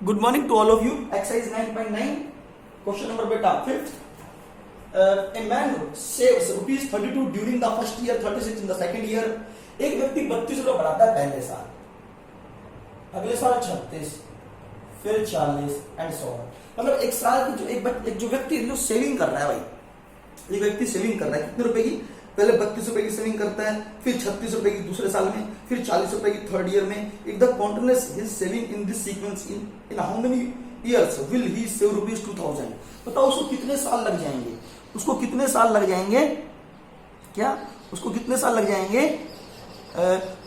Good morning to all of you. Exercise 9.9. Question number beta. Fifth. A man saves rupees 32 during the first year, 36 in the second year. एक व्यक्ति 32 रुपये बढ़ाता है पहले साल, अगले साल 36, फिर 40 एंड सो ऑन। मतलब एक साल की जो एक जो व्यक्ति जो सेविंग कर रहा है भाई, एक व्यक्ति सेविंग कर रहा है कितने रुपए की? पहले 32 रुपए की सेविंग करता है, फिर 36 रुपए की दूसरे साल में, फिर 40 रुपए की थर्ड ईयर में। If the continuous his saving in this sequence in how many years will he save rupees 2000। बताओ उसको कितने साल लग जाएंगे? उसको कितने साल लग जाएंगे? क्या उसको कितने साल लग जाएंगे?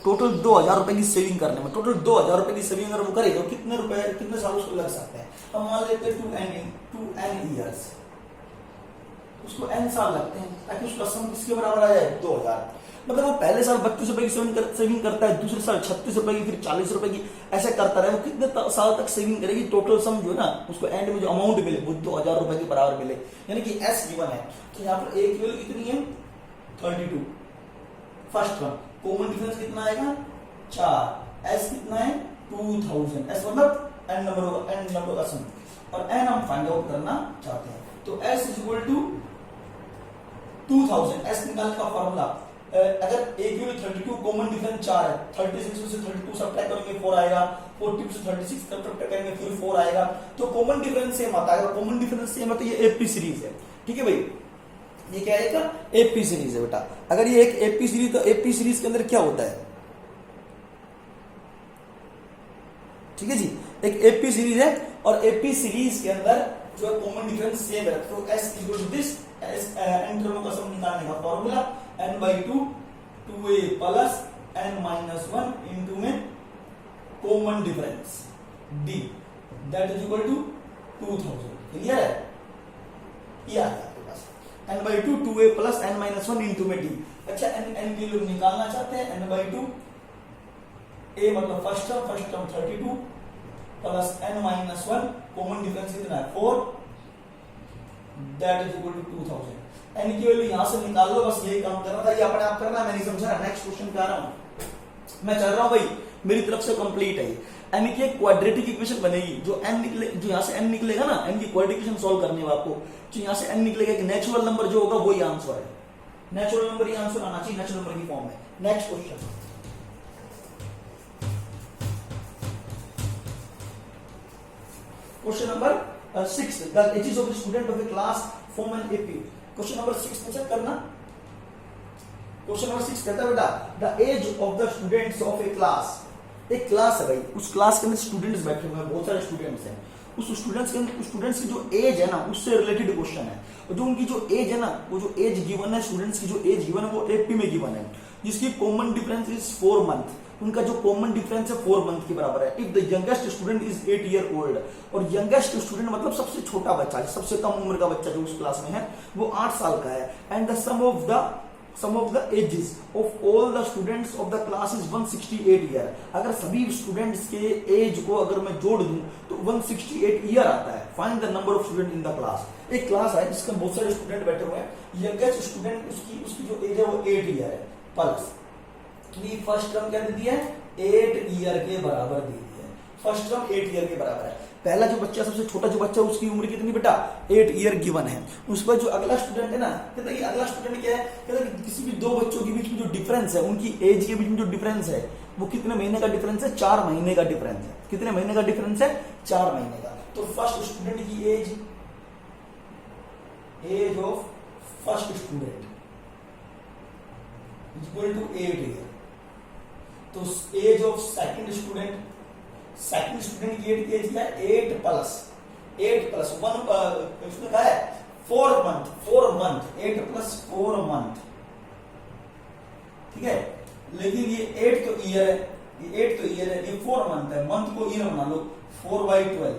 टोटल 2000 रुपए की सेविंग करने में। टोटल 2000 रुपए की सेविंग अगर वो करेगा तो कितने साल उसको लग सकते हैं? हम मान लेते हैं 2 n ईयर्स, उसको n साल लगते हैं ताकि उसका सम किसके बराबर आ जाए? 2000। मतलब वो पहले साल 32 रुपए की सेविंग करता है, दूसरे साल 36 रुपए की, फिर 40 रुपए की, ऐसे करता रहे। वो कितने साल तक सेविंग करेगी? टोटल सम जो है ना उसको एंड में जो अमाउंट मिले वो 2000 रुपए के बराबर मिले। यानी कि s गिवन है तो यहाँ पर a की वैल्यू कितनी है? 32 फर्स्ट वन। कॉमन डिफरेंस कितना आएगा? 4। s कितना है? 2000। s मतलब n नंबर का सम, और n हम फाइंड आउट करना चाहते हैं। तो s is equal to 2000। s निकालने का फॉर्मूला, अगर a की वैल्यू 32, कॉमन डिफरेंस 4 है, 36 में से 32 सब्ट्रैक्ट करेंगे 4 आएगा, 42 से 36 सब्ट्रैक्ट करेंगे फिर 4 आएगा। तो कॉमन डिफरेंस सेम आता है। कॉमन डिफरेंस सेम है तो ये एपी सीरीज है। ठीक है भाई, ये क्या है? एक एपी सीरीज है बेटा। अगर ये एक एपी सीरीज, तो एपी सीरीज के अंदर क्या होता है? ठीक है जी, एक एपी सीरीज है और एपी सीरीज के अंदर जो है कॉमन डिफरेंस सेम है। तो s equal to this, n दोनों का सम निकालने का formula n/2 2a plus n-1 into में common difference d, that is equal to 2000। Clear है? ये आ गया आपके पास n/2 2a plus n-1 into में d। अच्छा, n की वैल्यू निकालना चाहते हैं। n/2 a मतलब first term 32 plus n-1, common difference कितना है? 4, that is equal to 2000। n की वैल्यू यहां से निकाल लो, बस यही काम करना था। ये अपने आप करना, मैं नहीं समझा। नेक्स्ट क्वेश्चन पे आ रहा हूं, मैं चल रहा हूं भाई, मेरी तरफ से कंप्लीट है। n की एक क्वाड्रेटिक इक्वेशन बनेगी। जो n निकले, जो यहां से n निकलेगा ना, n की क्वाड्रेटिक इक्वेशन सॉल्व करने में आपको जो यहां से n निकलेगा, एक नेचुरल नंबर जो होगा वही आंसर है। नेचुरल नंबर ही आंसर आना चाहिए, नेचुरल नंबर की फॉर्म में। Next question, question number 6, the ages of the student of the class form an AP. Question number 6 पे चेक करना। क्वेश्चन नंबर 6 कहता है बेटा, the age of the students of a class. एक class है भाई, उस क्लास के अंदर स्टूडेंट्स बैठे हुए हैं, बहुत सारे स्टूडेंट्स हैं। उस स्टूडेंट्स की जो एज है ना, उससे रिलेटेड क्वेश्चन है। और जो उनकी जो एज है ना, वो जो एज गिवन है, स्टूडेंट्स की जो एज गिवन है वो एपी में गिवन है, जिसकी कॉमन डिफरेंस इज 4 मंथ। उनका जो कॉमन डिफरेंस है 4 मंथ के बराबर है। If the youngest student is 8 year old, और यंगेस्ट स्टूडेंट मतलब सबसे छोटा बच्चा, सबसे कम उम्र का बच्चा जो उस क्लास में है वो 8 साल का है। And the sum of the ages of all the students of the class is 168 year. अगर सभी स्टूडेंट्स के एज को अगर मैं जोड़ दूं तो 168 ईयर आता है। Find the number of student in the class. एक क्लास है जिसमें बहुत सारे स्टूडेंट बैठे हुए हैं। यंगेस्ट स्टूडेंट उसकी जो एज है वो 8 ईयर है। प्लस फर्स्ट टर्म क्या दे दिया है? 8 ईयर के बराबर दे दिया है। फर्स्ट टर्म 8 ईयर के बराबर है। पहला जो बच्चा, सबसे छोटा जो बच्चा, उसकी उम्र कितनी बेटा? 8 ईयर गिवन है। उस पर जो अगला स्टूडेंट है ना, कहता है अगला स्टूडेंट क्या है? कहता है किसी भी दो बच्चों के बीच में जो डिफरेंस है, उनकी एज के बीच में जो डिफरेंस है वो कितने महीने का डिफरेंस है? 4 महीने का डिफरेंस है। कितने महीने का डिफरेंस है? 4 महीने का। तो फर्स्ट स्टूडेंट की age of first student equal to 8 year. तो एज ऑफ सेकंड स्टूडेंट की एज क्या है? 8 प्लस 1, इसमें क्या है? 4 मंथ 8 प्लस 4 मंथ। ठीक है, लेकिन ये 8 तो ईयर है, ये 4 मंथ है। मंथ को ईयर बना लो, 4/12।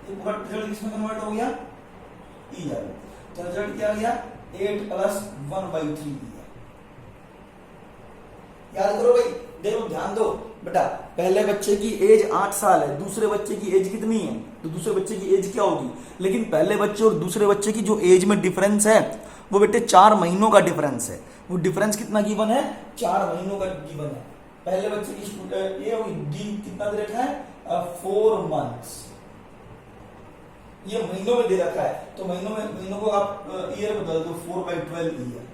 ये पूरा रिजल्ट किसमें कन्वर्ट हो गया? ईयर। तो रिजल्ट क्या आ गया? 8 प्लस 1/3 ईयर। याद करो भाई, देखो ध्यान दो बेटा, पहले बच्चे की एज 8 साल है, दूसरे बच्चे की एज कितनी है? तो दूसरे बच्चे की एज क्या होगी? लेकिन पहले बच्चे और दूसरे बच्चे की जो एज में डिफरेंस है वो बेटे 4 महीनों का डिफरेंस है। वो डिफरेंस कितना गिवन है? 4 महीनों का गिवन है। पहले बच्चे की ये होगी डी कितना दे रखा है? 4 मंथ्स। ये महीनों में दे रखा है, तो महीनों को आप ईयर बदल दो 4/12 ईयर,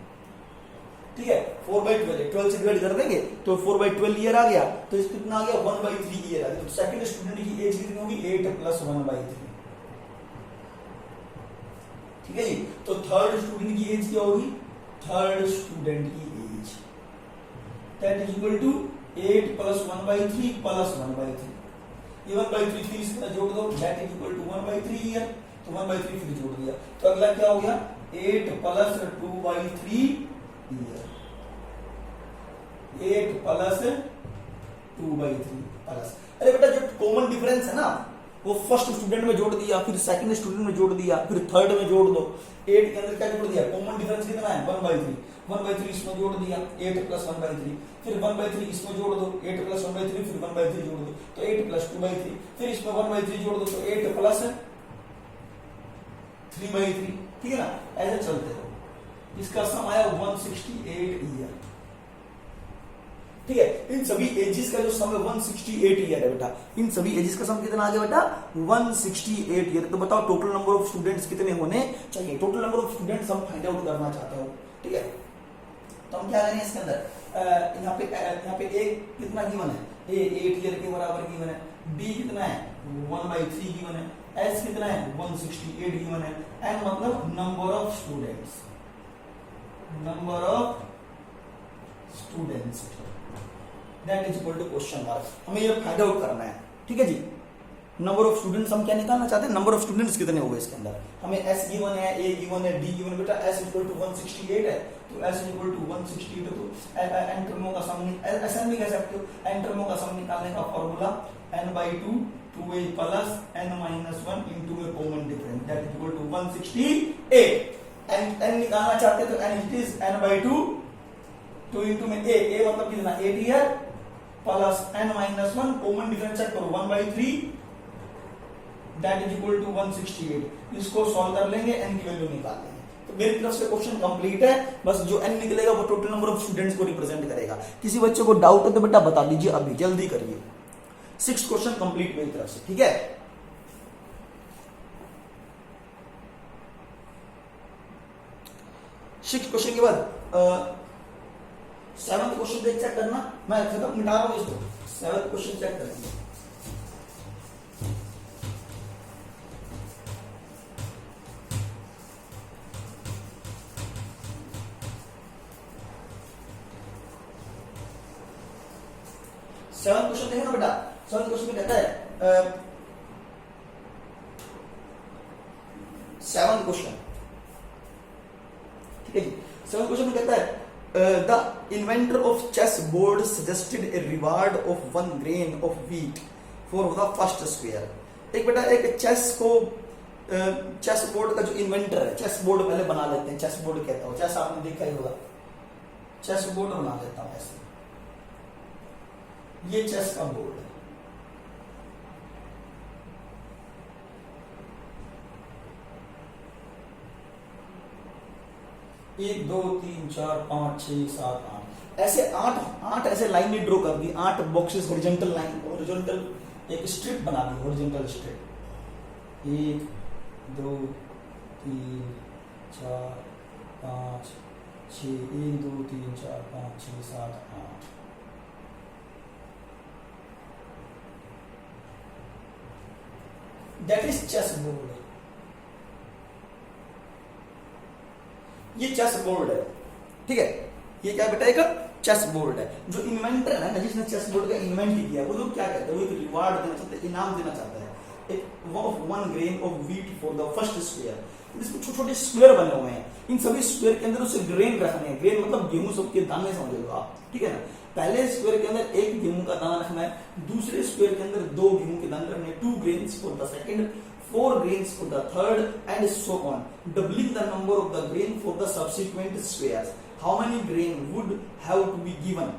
ठीक है। 4/12 12 से डिवाइड कर देंगे तो 4/12 ईयर आ गया, तो इस कितना आ गया 1/3 ईयर आ गया। तो सेकंड स्टूडेंट की एज कितनी होगी 8 + 1/3, ठीक है जी। तो थर्ड स्टूडेंट की एज क्या होगी, थर्ड स्टूडेंट की age that is equal to 8 + 1/3 + 1/3, ये 1/3 फिर इसमें जोड़ दो that is equal to 1/3 year, तो 1/3 फिर जोड़ दिया, तो अगला क्या हो गया 8 + 2/3 ईयर, 8 + 2/3 प्लस, अरे बेटा जो कॉमन डिफरेंस है ना वो फर्स्ट स्टूडेंट में जोड़ दिया, फिर सेकंड स्टूडेंट में जोड़ दिया, फिर थर्ड में जोड़ दो, 8 के अंदर क्या जोड़ दिया, कॉमन डिफरेंस कितना है 1/3, 1/3 इसमें जोड़ दिया 8 + 1/3, फिर 1/3 इसमें जोड़ दो 8 + 1/3, फिर 1/3 जोड़ दो तो 8 + 2/3, फिर इसमें 1/3 जोड़ दो तो 8 + 3/3, ठीक है ना, ऐसे चलते रहो। इसका सम आया 168 ईयर, ठीक है। इन सभी एजेस का जो सम है 168 ईयर है बेटा, इन सभी एजेस का सम कितना आ गया बेटा 168 ईयर। तो बताओ टोटल नंबर ऑफ स्टूडेंट्स कितने होने चाहिए, टोटल नंबर ऑफ स्टूडेंट्स हम फाइंड आउट करना चाहते हो, ठीक है। तो हम क्या करेंगे इसके अंदर, यहाँ पे ए कितना गिवन है, ए 8 ईयर के बराबर गिवन है, बी कितना है 1/3 गिवन है, एस कितना है 168 गिवन है, एन मतलब number of students, number of students that is equal to question mark, हमें ये फाइंड आउट करना है, ठीक है जी। नंबर ऑफ स्टूडेंट्स हम क्या निकालना चाहते हैं, नंबर ऑफ स्टूडेंट्स कितने हो गए इसके अंदर, हमें एस गिवन है, ए गिवन है, डी गिवन, बेटा एस इक्वल टू 168 है, तो एस इक्वल टू 168 है, तो एन टर्मों का सम ऐसा भी कह सकते हो, एन टर्मों का सम निकालने का formula n/2 2a + n - 1 into a common difference that is equal to 168, n निकालना चाहते हैं तो n it is n/2 2 into में a मतलब कितना 8 year plus n - 1 common difference check करो 1/3 दैट इज इक्वल टू 168, इसको सॉल्व कर लेंगे n की वैल्यू निकाल लेंगे। तो मेरी तरफ से क्वेश्चन कंप्लीट है, बस जो n निकलेगा वो टोटल नंबर ऑफ स्टूडेंट्स को रिप्रेजेंट करेगा। किसी बच्चे को डाउट है तो बेटा बता दीजिए, अभी जल्दी करिए। 6 क्वेश्चन कंप्लीट मेरी तरफ से, ठीक है। सिक्स क्वेश्चन के बाद 7th क्वेश्चन देख चेक करना, मैं खत्म मिटा रहा हूं इसको, 7th क्वेश्चन चेक करेंगे। सेवन क्वेश्चन देखें ना बेटा, 7th क्वेश्चन में कहता है 7th क्वेश्चन, ठीक है जी। 7th क्वेश्चन में कहता है the inventor of chess board suggested a reward of 1 grain of wheat for the first square. एक बेटा एक चेस बोर्ड का जो इन्वेंटर है, चेस बोर्ड पहले बना लेते हैं, चेस बोर्ड कहता हूं, चेस आपने देखा ही होगा, चेस बोर्ड बना लेता हूं ऐसे, ये चेस का बोर्ड है, एक 2 3 4 5 6 7 8 ऐसे 8 ऐसे लाइन में ड्रॉ कर दी, 8 बॉक्सेस हॉरिजॉन्टल लाइन, हॉरिजॉन्टल एक स्ट्रिप बना दी, horizontal strip 1 2 3 4 5 6 1 2 3 4 5 6 7 8 that is chess board. ये चेस बोर्ड है, ठीक है। ये क्या बेटा एक चेस बोर्ड है। जो इन्वेंटर है ना, जिसने चेस बोर्ड का इन्वेंट किया, वो लोग क्या कहते हैं, वो एक रिवार्ड देना चाहते हैं, इनाम देना चाहता है, एक of 1 grain of wheat for the first square. इसमें छोटे छोटे स्क्वायर बने हुए हैं, इन सभी स्क्वायर के अंदर उसे ग्रेन रखने हैं, ग्रेन मतलब गेहूं सबके दाने समझ लो आप, ठीक है ना। पहले स्क्वायर के अंदर 1 गेहूं का दाना रखना है, दूसरे स्क्वायर के अंदर 2 गेहूं के दाने रखने हैं, 2 grains for the second, 4 grains for the third and so on, doubling the number of the grain for the subsequent squares. How many grain would have to be given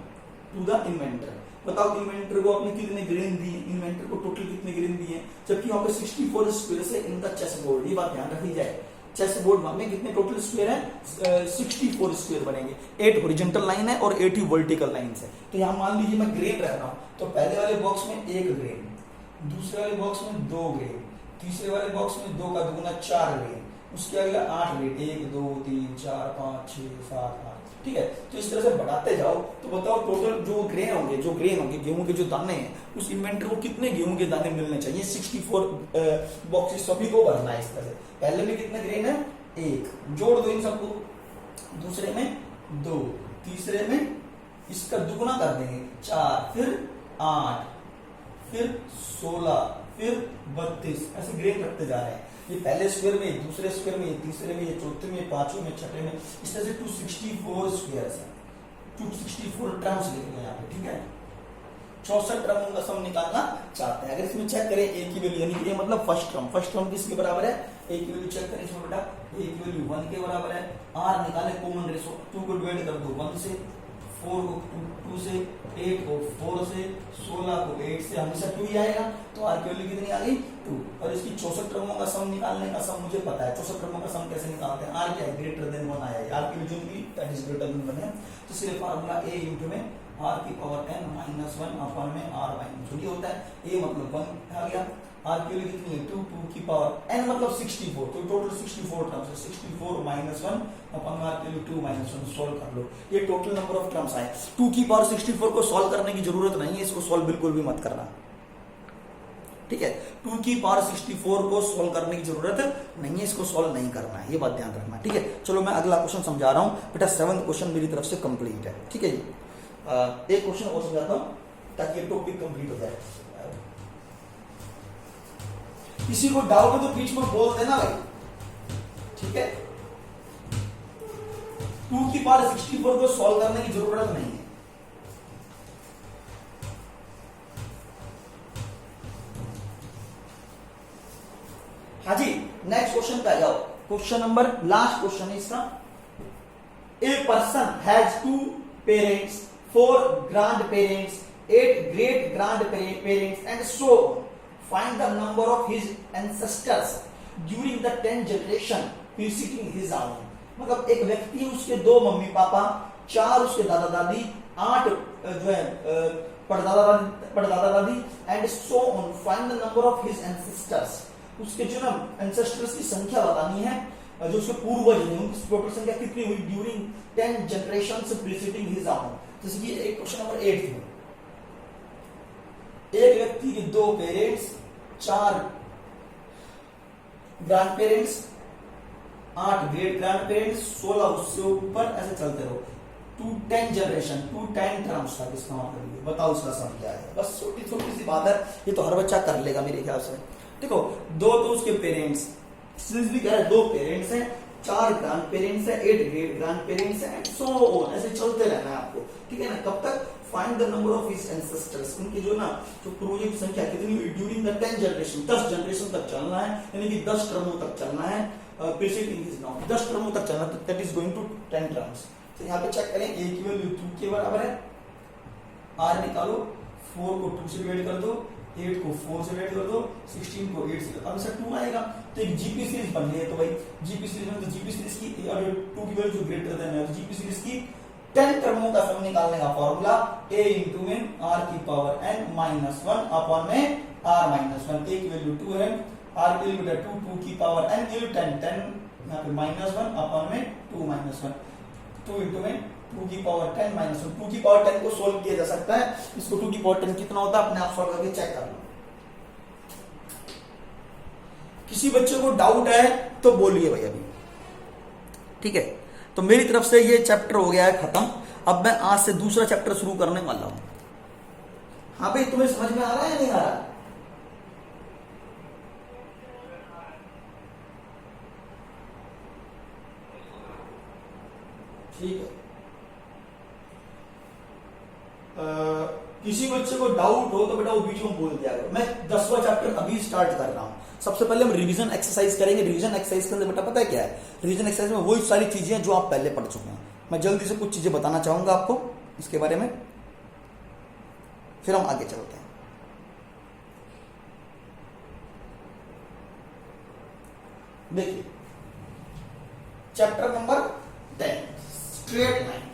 to the inventor? बताओ inventor को आपने कितने grain दिए, inventor को total कितने grain दिए, जबकि वहां पे 64 स्क्वायर है इन द चेस बोर्ड। ये बात ध्यान रखी जाए, चेस बोर्ड में कितने टोटल स्क्वायर है, 64 स्क्वायर बनेंगे, 8 हॉरिजॉन्टल लाइन है और 80 वर्टिकल लाइंस है। तो यहाँ मान लीजिए मैं ग्रेन रख रहा हूँ, तो पहले वाले बॉक्स में 1 ग्रेन, दूसरे वाले बॉक्स में 2 ग्रेन, तीसरे वाले बॉक्स में 2 का दुगुना 4 ग्रेन, उसके अगला 8 ग्रेन, 1 2 3 4 5 6 7 8, ठीक है। तो इस तरह से बढ़ाते जाओ तो बताओ टोटल जो ग्रेन होंगे गेहूं के जो दाने हैं, उस इन्वेंटर को कितने गेहूं के दाने मिलने चाहिए। 64 बॉक्सेस सभी को भरना है इस तरह से। पहले में कितने ग्रेन है, 1, जोड़ दो इन सबको, दूसरे में 2, तीसरे में इसका दुगुना कर देंगे 4, फिर 8, फिर 16, फिर 32, ऐसे ग्रेन रखते जा रहे हैं। ये पहले स्क्वायर में, दूसरे स्क्वायर में, तीसरे में, चौथे में, पांचवें में, छठे में, इस तरह से 264 स्क्वायर है, 264 टर्म्स लिखेंगे यहाँ पे, ठीक है। 64 टर्म का सम निकालना चाहते हैं। अगर इसमें चेक करें ए की वैल्यू, यानी कि मतलब फर्स्ट टर्म किसके बराबर है, ए की वैल्यू चेक करें इसमें बेटा, ए की वैल्यू 1 के बराबर है। आर निकाले कॉमन रेशो, 2 को डिवाइड कर दो 1 से, 4 को 2 से, 8 को 4 से, 16 को 8 से, हमेशा 2 ही आएगा। तो आर की वैल्यू कितनी आ गई, 2। और इसकी 64 टर्मों का सम निकालने का सम मुझे पता है। 64 टर्मों का सम कैसे निकालते हैं, आर क्या है, ग्रेटर देन 1 आया है, आर की वैल्यू भी दैट इज ग्रेटर देन 1 है। तो सिर्फ फार्मूला ए इंटू में आर की पावर n माइनस 1 अपन में आर माइनस 1 होता है। ए मतलब 1 आ गया, आर की वैल्यू कितनी है 2, 2 की पावर n मतलब 64, तो टोटल 64 टर्म्स है। 64 माइनस 1 अपन में आर की वैल्यू 2 माइनस 1 सॉल्व कर लो, ये टोटल नंबर ऑफ टर्म्स आए। 2 की पावर 64 को सॉल्व करने की जरूरत नहीं है, इसको सॉल्व बिल्कुल भी मत करना, ठीक है। 2 की पावर 64 को सॉल्व करने की जरूरत नहीं है, इसको सॉल्व नहीं करना है, ये बात ध्यान रखना, ठीक है। चलो मैं अगला क्वेश्चन समझा रहा हूं बेटा, 7th क्वेश्चन मेरी तरफ से कंप्लीट है, ठीक है जी। एक क्वेश्चन और समझाता हूं ताकि ये टॉपिक कंप्लीट हो जाए। किसी को डाउट हो तो बीच में बोल देना भाई, ठीक है। 2 की पावर 64 को सॉल्व करने की जरूरत नहीं है। हाँ जी, नेक्स्ट क्वेश्चन पे आ जाओ। क्वेश्चन नंबर, लास्ट क्वेश्चन है इसका। A person has 2 parents, 4 grandparents, 8 great grandparents and so on. Find the number of his ancestors during the 10 generation preceding his own. मतलब एक व्यक्ति, उसके 2 मम्मी पापा, 4 उसके दादा दादी, 8 जो है परदादा दादी and so on. Find the number of his ancestors, उसके जो ना एंसेस्टर्स की संख्या बतानी है, जो उसके पूर्वज हैं उनकी टोटल संख्या कितनी हुई during 10 generations preceding his own. जैसे कि एक क्वेश्चन नंबर 8 थी, एक व्यक्ति के 2 parents, 4 grand parents, 8 great grand parents, 16 उससे ऊपर, ऐसे चलते रहो। 2 10 जनरेशन, 2 10 टर्म्स था, इसका मतलब ये बताओ इसका सम क्या है। बस छोटी छोटी सी बात है, ये तो हर बच्चा कर लेगा मेरे ख्याल से। देखो 2 तो उसके पेरेंट्स, भी कह रहा है 2 पेरेंट्स हैं, 4 ग्रैंड पेरेंट्स है, 8 ग्रेट ग्रैंड पेरेंट्स है, सो ऑन, ऐसे चलते रहना है आपको, ठीक है ना। कब तक, find the number of his ancestors, उनकी जो ना जो पूर्वजों की संख्या कितनी हुई ड्यूरिंग द 10 जनरेशन, 10 जनरेशन तक चलना है, यानी कि 10 टर्मों तक चलना है, प्रीसीडिंग हिज नाउन, 10 टर्मों तक चलना, that is going to 10 terms. तो यहाँ पे चेक करें, ए की वैल्यू 2 के बराबर है, आर निकालो, 4 को 2 से डिवाइड कर दो, 8 को 4 से डिवाइड कर दो, 16 को 8 से, अब इसका 2 आएगा। तो एक जीपी सीरीज बननी है, तो भाई जीपी सीरीज में, तो जीपी सीरीज की 2 की वैल्यू जो ग्रेटर देन है, तो जीपी सीरीज की 10 टर्मों का सम निकालने का फॉर्मूला a इंटू में आर की पावर n माइनस 1 अपॉन में r माइनस 1। a की वैल्यू 2 है, r की वैल्यू 2 की पावर n इंटू 10 यहाँ पे माइनस 1 अपॉन में 2 माइनस 1, 2 इंटू में 2 की पावर 10 माइनस 1। 2 की पावर 10 को सोल्व किया जा सकता है, इसको 2 की पावर 10 कितना होता है अपने आप सोल्व करके चेक कर लो। किसी बच्चे को डाउट है तो बोलिए भाई अभी, ठीक है। तो मेरी तरफ से ये चैप्टर हो गया है खत्म। अब मैं आज से दूसरा चैप्टर शुरू करने वाला हूं। हाँ भाई, तुम्हें समझ में आ रहा है या नहीं आ रहा? ठीक है। किसी बच्चे को डाउट हो तो बेटा वो बीच में बोल दिया करो। मैं 10वां चैप्टर अभी स्टार्ट कर रहा हूं। सबसे पहले हम रिवीजन एक्सरसाइज करेंगे। रिवीजन एक्सरसाइज के अंदर बेटा पता है क्या है, रिवीजन एक्सरसाइज में वही सारी चीजें जो आप पहले पढ़ चुके हैं। मैं जल्दी से कुछ चीजें बताना चाहूंगा आपको इसके बारे में, फिर हम आगे चलते हैं। देखिए chapter number 10 straight line.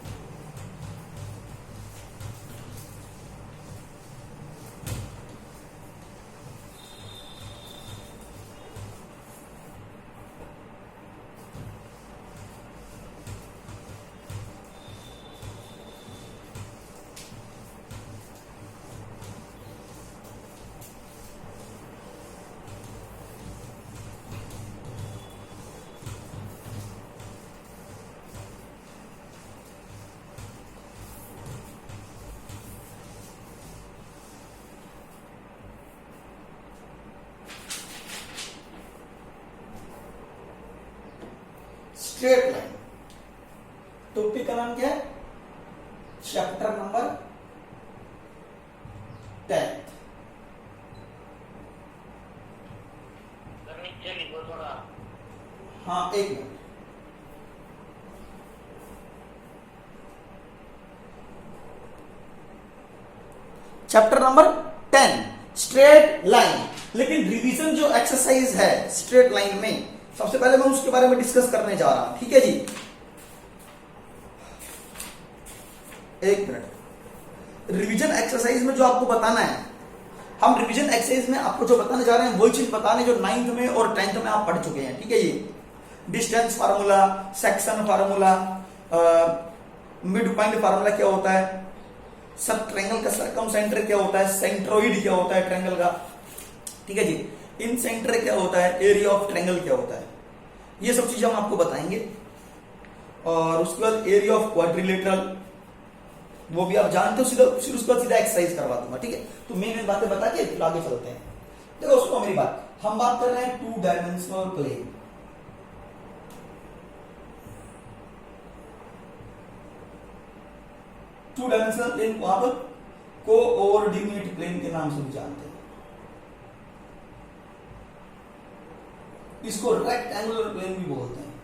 Straight line. Topic का नाम क्या है? Chapter number 10। हाँ, एक minute. Chapter number 10 straight line. लेकिन रिवीजन जो एक्सरसाइज है स्ट्रेट लाइन में, सबसे पहले मैं उसके बारे में डिस्कस करने जा रहा हूं, ठीक है जी। एक मिनट। रिवीजन एक्सरसाइज में जो आपको बताना है, हम रिवीजन एक्सरसाइज में आपको जो बताने जा रहे हैं वही चीज बताने जो 9th में और 10th में आप पढ़ चुके हैं, ठीक है जी। Distance formula, section formula, mid point formula क्या होता है, सब ट्रायंगल का सर्कम सेंटर क्या होता है, सेंट्रोइड क्या होता है ट्रायंगल का, ठीक है जी। इन सेंटर क्या होता है, एरिया ऑफ ट्रायंगल क्या होता है, ये सब चीजें हम आपको बताएंगे। और उसके बाद एरिया ऑफ क्वाड्रिलेटरल, वो भी आप जानते हो, सीधा फिर उसके बाद सीधा एक्सरसाइज करवा दूंगा, ठीक है। तो मेन बातें बता के फिर आगे चलते हैं। देखो उसको मेरी बात, हम बात कर रहे हैं 2 dimensional plane. Two dimensional plane को आप कोऑर्डिनेट प्लेन के नाम से भी जानते हैं। इसको रेक्टेंगुलर प्लेन भी बोलते हैं।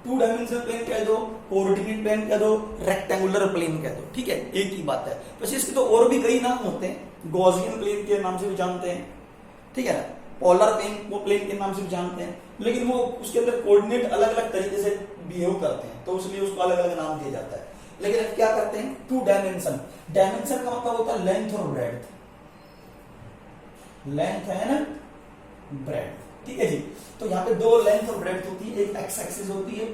टू डायमेंशनल प्लेन कह दो, कोऑर्डिनेट प्लेन कह दो, रेक्टेंगुलर प्लेन कह दो, ठीक है, एक ही बात है। वैसे इसके तो और भी कई नाम होते हैं, गॉसियन प्लेन के नाम से भी जानते हैं, ठीक है ना, पोलर प्लेन के नाम से भी जानते हैं, लेकिन वो उसके अंदर कोऑर्डिनेट अलग अलग तरीके से बिहेव करते हैं, तो इसलिए उसको अलग अलग नाम दिया जाता है। लेकिन अब क्या करते हैं, 2 डायमेंशन, डायमेंशन का मतलब होता है लेंथ और ब्रेड्थ, लेंथ एंड ब्रेड्थ, ठीक है जी। तो यहाँ पे 2 लेंथ और ब्रेड्थ होती है, एक एक्स एक्सिस होती है,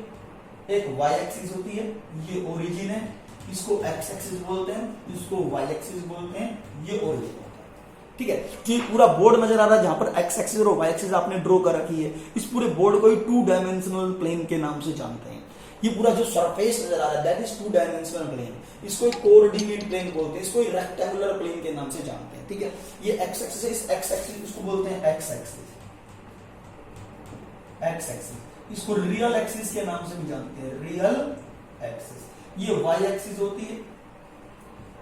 एक वाई एक्सिस होती है, ये ओरिजिन है, इसको एक्स एक्सिस बोलते हैं, इसको वाई एक्सिस बोलते हैं, ये ओरिजिन होता है, ठीक है। जो पूरा बोर्ड नजर आ रहा है जहां पर एक्स एक्सिस और वाई एक्सिस आपने ड्रॉ कर रखी है, इस पूरे बोर्ड को 2 डायमेंशनल प्लेन के नाम से जानते हैं। ये पूरा जो सरफेस नजर आ रहा है दैट इज 2 डायमेंशनल प्लेन, इसको एक कोऑर्डिनेट प्लेन बोलते हैं, इसको एक रेक्टेंगुलर प्लेन के नाम से जानते हैं, ठीक है। ये एक्स एक्सिस है, इस एक्स एक्सिस इसको बोलते हैं एक्स एक्सिस, एक्स एक्सिस, इसको रियल एक्सिस के नाम से भी जानते हैं, रियल एक्सिस। ये वाई एक्सिस होती है,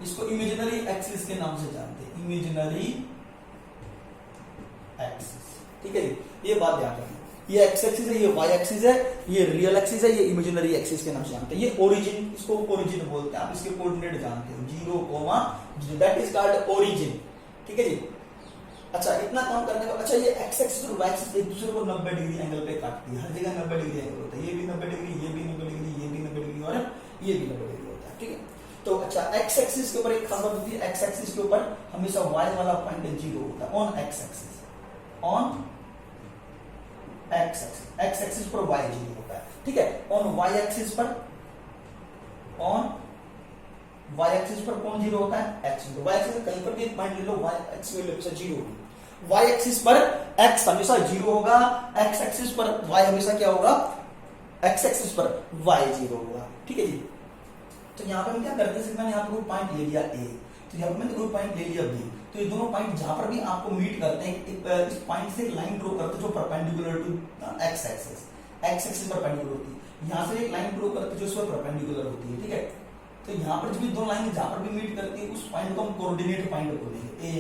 इसको इमेजिनरी एक्सिस के नाम से जानते हैं, इमेजिनरी एक्सिस, ठीक है। ये बात ध्यान रखना, ये एक्स एक्सिस है, ये वाई एक्सिस है, ये रियल एक्सिस है, ये इमेजिनरी एक्सिस के नाम से जानते हैं। ये ओरिजिन, इसको ओरिजिन बोलते हैं, आप इसके कोऑर्डिनेट जानते हो 0, दैट इज कॉल्ड ओरिजिन, ठीक है जी। अच्छा, इतना काम करने का, अच्छा ये एक्स एक्सिस और वाई एक्सिस एक दूसरे को 90 डिग्री एंगल पे काटती है, हर जगह 90 डिग्री एंगल होता है, ये भी 90 डिग्री, ये भी 90 डिग्री, ये भी 90 डिग्री और ये भी 90 डिग्री होता है, ठीक है। तो अच्छा, एक्स एक्सिस के ऊपर एक खास बात होती है, एक्स एक्सिस के ऊपर हमेशा वाई वाला पॉइंट 0 होता है, on x axis, on x axis, X axis पर वाई 0 होता है, ठीक है। ऑन वाई एक्सिस पर, ऑन वाई एक्सिस पर कौन 0 होता है, एक्स 0। वाई एक्सिस कहीं पर भी एक पॉइंट ले लो, वाई एक्स वैल्यू हमेशा 0 होगी। वाई एक्सिस पर एक्स हमेशा 0 होगा, एक्स एक्सिस पर वाई हमेशा क्या होगा, एक्स एक्सिस पर वाई 0 होगा, ठीक है जी। तो यहाँ पर हम क्या करते हैं, मैंने यहाँ पर कोई पॉइंट ले लिया ए, तो यहाँ पर मैंने कोई पॉइंट ले लिया बी, तो ये दोनों पॉइंट जहां पर भी आपको मीट करते हैं, इस पॉइंट से एक लाइन ड्रॉ करते हैं जो perpendicular to X axis, X axis perpendicular होती है। यहां से एक लाइन ड्रॉ करते हैं जो इस पर परपेंडिकुलर होती है, ठीक है। तो यहाँ पर जो भी 2 लाइन जहां पर भी मीट करती है उस पॉइंट को हम कोऑर्डिनेट पॉइंट बोलेंगे, ए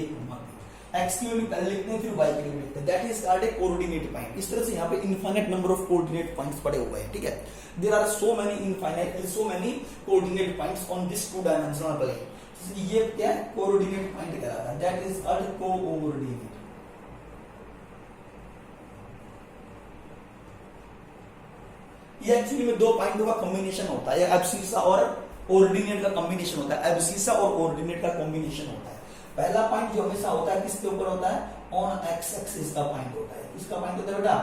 एक्स की वैल्यू पहले लिखते हैं, फिर वाई की वैल्यू लिखते हैं, that is called a coordinate point. इस तरह से यहाँ पे infinite number of coordinate points पड़े हुए हैं, ठीक है। There are so many coordinate points on this 2 dimensional plane. ये क्या है, कोऑर्डिनेट पॉइंट कहलाता है, दैट इज कॉल्ड कोऑर्डिनेट। ये एक्चुअली में 2 पॉइंटों का कॉम्बिनेशन होता है, एब्सिसा और ऑर्डिनेट का कॉम्बिनेशन होता है, एब्सिसा और ऑर्डिनेट का कॉम्बिनेशन होता है। पहला पॉइंट जो हमेशा होता है किसके ऊपर होता है, ऑन एक्स एक्सिस का पॉइंट होता है, इसका पॉइंट होता है बेटा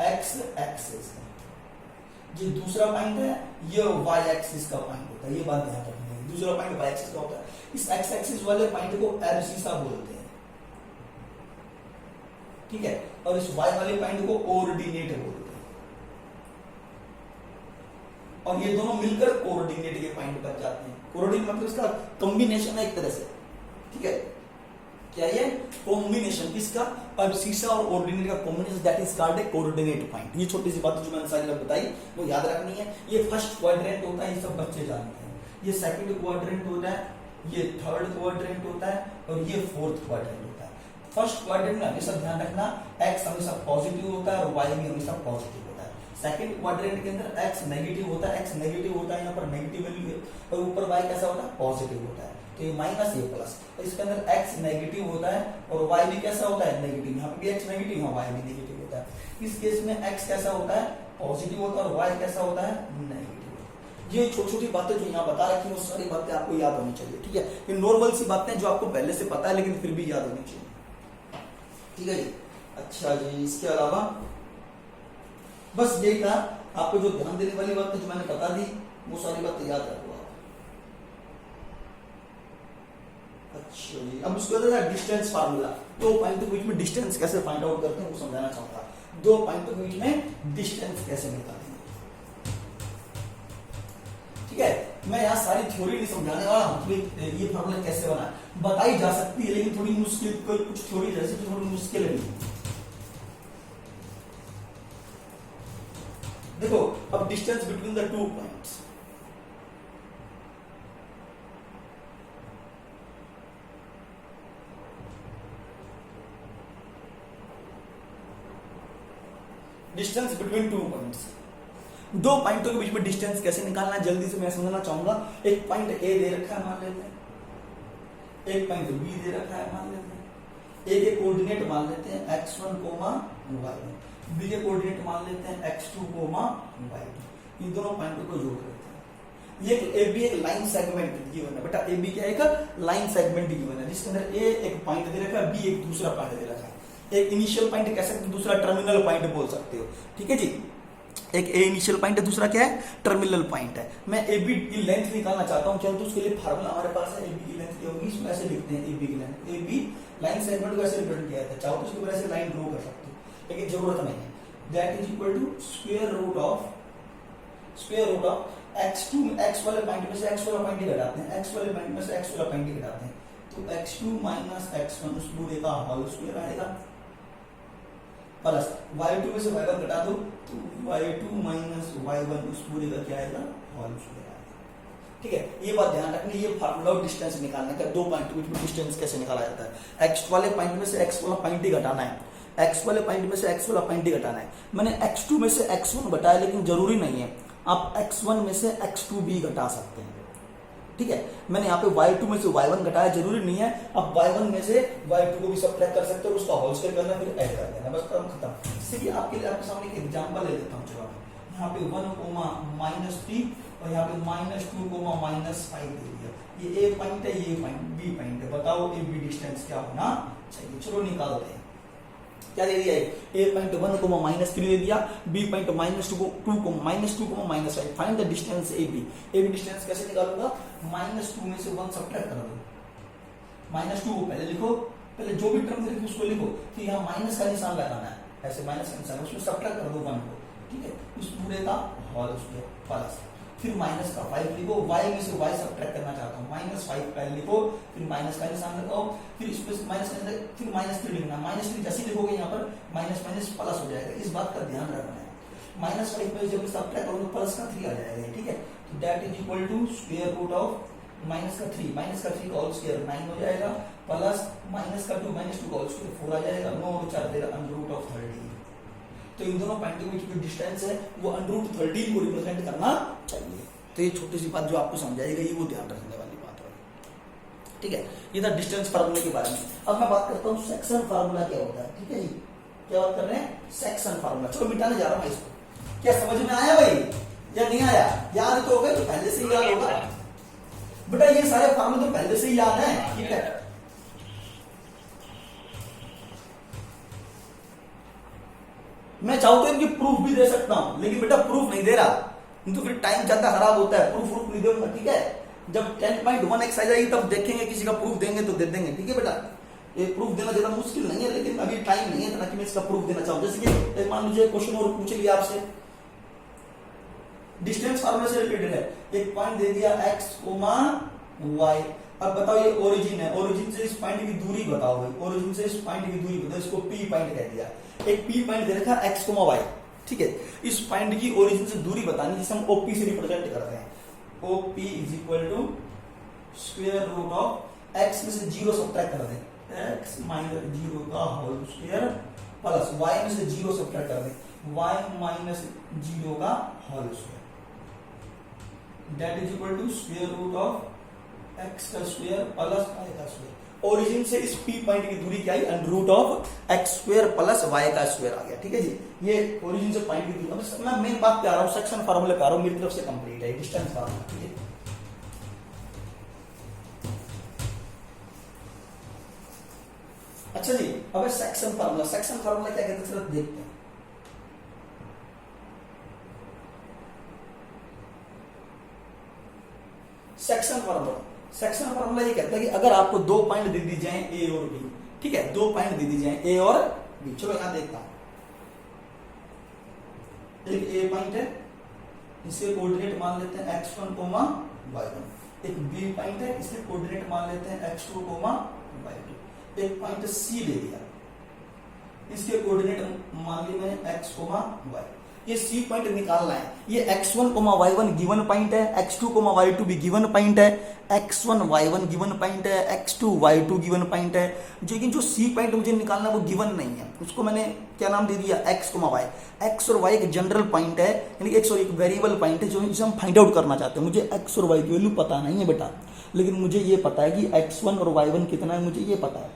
एक्स एक्सिस। जो दूसरा पॉइंट है ये वाई एक्सिस का पॉइंट होता है, ये बात ध्यान रखनी है, दूसरा पॉइंट वाई एक्सिस का होता है। इस एक्स एक्सिस वाले पॉइंट को एब्सिसा बोलते हैं, ठीक है, और इस वाई वाले पॉइंट को ऑर्डिनेट बोलते हैं। और ये दोनों मिलकर कोऑर्डिनेट के पॉइंट बन जाते हैं। कोऑर्डिनेट मतलब इसका कॉम्बिनेशन है एक तरह से, ठीक है। क्या ये कॉम्बिनेशन किसका, अब्सिसा और ऑर्डिनेट का combination, that is called a coordinate point. ये छोटी सी बात जो मैंने सारी बताई वो याद रखनी है। ये फर्स्ट क्वाड्रेंट होता है, ये सब बच्चे जानते हैं। ये सेकंड क्वाड्रेंट होता है, ये थर्ड क्वाड्रेंट होता है और ये फोर्थ क्वाड्रेंट होता है। फर्स्ट क्वाड्रेंट में हमेशा ध्यान रखना x हमेशा पॉजिटिव होता है और y भी हमेशा पॉजिटिव होता है। सेकंड क्वाड्रेंट के अंदर x नेगेटिव होता है, x नेगेटिव होता है, यहाँ पर नेगेटिव वैल्यू है, और ऊपर y कैसा होता है, पॉजिटिव होता है। तो ये माइनस, ये प्लस। तो इसके अंदर x नेगेटिव होता है और y भी कैसा होता है, नेगेटिव। यहाँ पे भी x नेगेटिव, यहाँ y भी नेगेटिव होता है। इस केस में x कैसा होता है, पॉजिटिव होता है, और y कैसा होता है, नेगेटिव। ये छोटी छोटी बातें जो यहाँ बता रखी है वो सारी बातें आपको याद होनी चाहिए, ठीक है। ये नॉर्मल सी बातें जो आपको पहले से पता है लेकिन फिर भी याद होनी चाहिए, ठीक है जी। अच्छा जी, इसके अलावा बस यही था। आपको जो ध्यान देने वाली बातें जो मैंने बता दी वो सारी बातें याद रखो आप। अच्छा जी, अब उसके बाद डिस्टेंस फार्मूला। दो पॉइंट के बीच में डिस्टेंस कैसे फाइंड आउट करते हैं वो समझाना चाहूंगा। दो पॉइंट के बीच में डिस्टेंस कैसे निकालेंगे, ठीक है। मैं यहाँ सारी थ्योरी नहीं समझाने वाला हूँ, ये फार्मूला कैसे बना बताई जा सकती है लेकिन थोड़ी मुश्किल, कुछ थ्योरी जैसे कि थोड़ी मुश्किल है। देखो अब distance between the two points, distance between two points, दो पॉइंटों के बीच में डिस्टेंस कैसे निकालना है जल्दी से मैं समझना चाहूंगा। एक पॉइंट ए दे रखा है मान लेते हैं, एक पॉइंट बी दे रखा है मान लेते हैं, ए के कोऑर्डिनेट मान लेते हैं x1, y1, बी के कोऑर्डिनेट मान लेते हैं x2, y2। इन दोनों पॉइंटों को जोड़ लेते हैं। ये ए बी एक लाइन सेगमेंट गिवन है बेटा, ए बी क्या एक लाइन सेगमेंट गिवन है जिसके अंदर ए एक पॉइंट दे रखा है, बी एक दूसरा पॉइंट दे रखा है। एक इनिशियल पॉइंट कह सकते हो, दूसरा टर्मिनल पॉइंट बोल सकते हो, ठीक है जी। एक ए इनिशियल पॉइंट है, दूसरा क्या है, टर्मिनल पॉइंट है। मैं ए बी की लेंथ निकालना चाहता हूं, चलो तो उसके लिए फार्मूला हमारे पास है। ए बी की लेंथ क्या होगी, इसमें ऐसे लिखते हैं ए बी की length. A B line segment को ऐसे रिप्रेजेंट किया था, चाहो तो इसके ऊपर ऐसे लाइन ड्रॉ कर सकते हो लेकिन जरूरत नहीं है। That is equal to square root of x2, x वाले पॉइंट में से x वाला पॉइंट ही घटाते हैं, x वाले पॉइंट में से x वाला पॉइंट ही घटाते हैं, तो x2 माइनस x1 उस पूरे का होल स्क्वायर आएगा, प्लस y2 में से y1 घटा दो तो y2 माइनस y1 उस पूरे का क्या आएगा, होल स्क्वायर आएगा, ठीक है। ये बात ध्यान रखनी, ये फार्मूला डिस्टेंस निकालने का, दो पॉइंट के बीच में डिस्टेंस कैसे निकाला जाता है। x वाले पॉइंट में से x वाला पॉइंट ही घटाना है, x वाले पॉइंट में से x वाला पॉइंट ही घटाना है। मैंने x2 में से x1 घटाया लेकिन जरूरी नहीं है, आप x1 में से x2 भी घटा सकते हैं, ठीक है। मैंने यहाँ पे y2 में से y1 घटाया, जरूरी नहीं है आप y1 में से y2 को भी सब्ट्रैक्ट कर सकते हो, उसका होल स्क्वायर करना फिर ऐड कर देना, बस काम खत्म। इसलिए आपके लिए आपके सामने एक एग्जांपल ले लेता हूँ। चलो यहाँ पे 1, -3 और यहाँ पे -2, -5 दे दिया। ये ए पॉइंट है, ये पॉइंट बी पॉइंट है, बताओ ए बी डिस्टेंस क्या होना चाहिए। चलो निकालते हैं। क्या दे दिया है, ए पॉइंट 1, -3 दे दिया, B point -2, -5। Find the distance A B. A B distance कैसे निकालूंगा, -2 में से 1 सब्ट्रैक्ट कर दो, -2 को पहले लिखो, पहले जो भी टर्म लिखो उसको लिखो, फिर यहाँ माइनस का निशान लगाना है, ऐसे माइनस का निशान, उसमें सब्ट्रैक्ट कर दो 1 को, ठीक है। उस पूरे का होल स्क्वायर प्लस, फिर माइनस का 5 लिखो, y में से y सब्ट्रैक्ट करना चाहता हूँ, -5 पहले लिखो, फिर माइनस का निशान लगाओ, फिर इस पे माइनस का निशान, फिर -3 लिखना। -3 जैसे लिखोगे यहाँ पर माइनस माइनस प्लस हो जाएगा, इस बात का ध्यान रखना है। -5 में जब सब्ट्रैक्ट करोगे प्लस का 3 आ जाएगा, ठीक है। तो that is equal to square root of -3 का होल स्क्वायर 9 हो जाएगा, प्लस -2 का होल स्क्वायर 4 आ जाएगा, 9 और 4 देगा √13। तो इन दोनों पॉइंट के बीच जो डिस्टेंस है वो √13 को रिप्रेजेंट करना चाहिए। तो ये छोटी सी बात जो आपको समझाई गई वो ध्यान रखने वाली बात है, ठीक है। ये था डिस्टेंस फार्मूले के बारे में। अब मैं बात करता हूँ सेक्शन फार्मूला क्या होता है, ठीक है जी। क्या बात कर रहे हैं, सेक्शन फार्मूला। चलो मिटाने जा रहा हूँ इसको। क्या समझ में आया भाई या नहीं आया? याद तो हो गया, तो पहले से ही याद होगा बेटा, ये सारे फार्मूले तो पहले से ही याद है, ठीक है। मैं चाहूँ तो इनकी प्रूफ भी दे सकता हूं लेकिन बेटा प्रूफ नहीं दे रहा, तो फिर टाइम ज्यादा खराब होता है, प्रूफ नहीं दूंगा, ठीक है। जब 10.1 एक्स आ जाएगी तब देखेंगे, किसी का प्रूफ देंगे तो दे देंगे, ठीक है बेटा। ये प्रूफ देना ज्यादा मुश्किल नहीं है लेकिन अभी टाइम नहीं है कि मैं इसका प्रूफ देना चाहूँ। जैसे कि मान लीजिए क्वेश्चन और पूछ लिया आपसे, डिस्टेंस फार्मूला से रिलेटेड है। एक पॉइंट दे दिया x, y। अब बताओ ये ओरिजिन है, ओरिजिन से इस पॉइंट की दूरी बताओ भाई, ओरिजिन से इस पॉइंट की दूरी बताओ, इसको P पॉइंट कह दिया। एक P पॉइंट दे रखा x, y, ठीक है। इस पॉइंट की ओरिजिन से दूरी बतानी, जिसे हम OP से रिप्रेजेंट करते हैं। OP is equal to square root of x में से 0 सब्ट्रैक्ट कर दें, x माइनस 0 का होल स्क्वायर प्लस y में से 0 सब्ट्रैक्ट कर दें, y माइनस 0 का whole square, that is equal to square root of x का स्क्वायर प्लस y का स्क्वायर। ओरिजिन से इस P पॉइंट की दूरी क्या आई, under root of x square plus y का स्क्वायर आ गया, ठीक है जी। ये ओरिजिन से पॉइंट की दूरी। अब मैं मेन बात पे आ रहा हूं, सेक्शन फार्मूला पे आ रहा हूं, मेरी तरफ से कंप्लीट है डिस्टेंस फार्मूला, ठीक है। अच्छा जी, अब सेक्शन फार्मूला, सेक्शन फार्मूला क्या कहते हैं सिर्फ देखते हैं। सेक्शन फार्मूला, सेक्शन फार्मूला ये कहता है कि अगर आपको दो पॉइंट दे दी जाए ए और बी, ठीक है, दो पॉइंट दे दी जाए ए और बी। चलो यहां देखता हूं, एक ए पॉइंट है, इसके कोऑर्डिनेट मान लेते हैं x1, y1। एक बी पॉइंट है, इसके कोऑर्डिनेट मान लेते हैं x2, y2। एक पॉइंट सी ले लिया, इसके कोऑर्डिनेट मान लिए मैंने x, y। ये सी पॉइंट निकालना है। ये x1, y1 गिवन पॉइंट है, x2, y2 भी गिवन पॉइंट है, x1, y1 गिवन पॉइंट है, x2, y2 गिवन पॉइंट है। लेकिन जो सी पॉइंट मुझे निकालना है वो गिवन नहीं है, उसको मैंने क्या नाम दे दिया, x, y। x और y एक जनरल पॉइंट है, यानी कि एक वेरिएबल पॉइंट है जिसे हम फाइंड आउट करना चाहते हैं। मुझे x और y की वैल्यू पता नहीं है बेटा, लेकिन मुझे ये पता है कि x1 और y1 कितना है, मुझे ये पता है,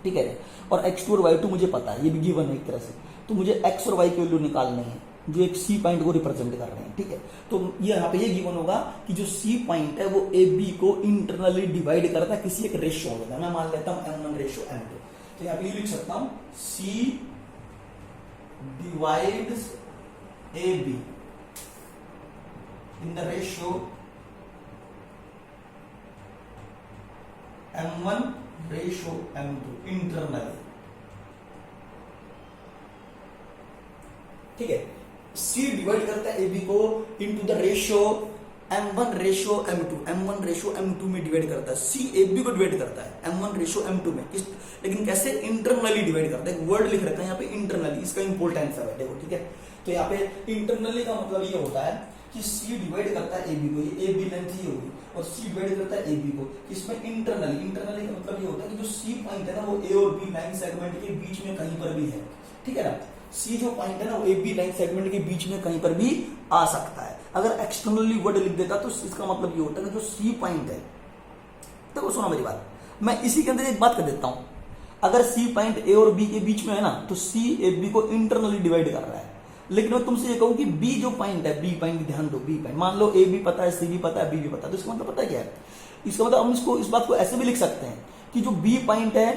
ठीक है। और x2 और y2 मुझे पता है, ये भी गिवन है एक तरह से। तो मुझे x और y की वैल्यू निकालनी है जो एक सी पॉइंट को रिप्रेजेंट कर रहे हैं, ठीक है। तो ये यहाँ पे ये गिवन होगा कि जो सी पॉइंट है वो ए बी को इंटरनली डिवाइड करता है किसी एक रेशियो में। मैं मान लेता हूं m1 रेशियो m2। तो यहाँ पे ये लिख सकता हूं C divides A B in the ratio m1 ratio m2 internally, ठीक है। सी डिवाइड करता है ए बी को into the ratio m1 ratio m2, m1 ratio m2 में डिवाइड करता है। सी ए बी को डिवाइड करता है m1 रेशियो m2 में, लेकिन कैसे, इंटरनली डिवाइड करता है। वर्ड लिख रखा है यहाँ पे इंटरनली, इसका इंपोर्टेंस है देखो, ठीक है। तो यहाँ पे इंटरनली का मतलब ये होता है कि सी डिवाइड करता है ए बी को, ये ए बी लेंथ ही होगी, और सी डिवाइड करता है ए बी को, इसमें इंटरनली, इंटरनली का मतलब ये होता है कि जो सी पॉइंट है ना वो ए और बी लाइन सेगमेंट के बीच में कहीं पर भी है, ठीक है ना। सी जो पॉइंट है ना वो ए बी लाइन सेगमेंट के बीच में कहीं पर भी आ सकता है। अगर एक्सटर्नली वर्ड लिख देता तो इसका मतलब ये होता है कि जो सी पॉइंट है, तो सुनो मेरी बात, मैं इसी के अंदर एक बात कर देता हूं। अगर सी पॉइंट ए और बी के बीच में है ना, तो सी ए बी को इंटरनली डिवाइड कर रहा है। लेकिन मैं तुमसे ये कहूं कि बी जो पॉइंट है, बी पॉइंट, ध्यान दो, बी पॉइंट, मान लो ए बी पता है, सी बी पता है, बी भी पता है, तो इसका मतलब पता क्या है, इसका मतलब हम इसको, इस बात को ऐसे भी लिख सकते हैं कि जो बी पॉइंट है,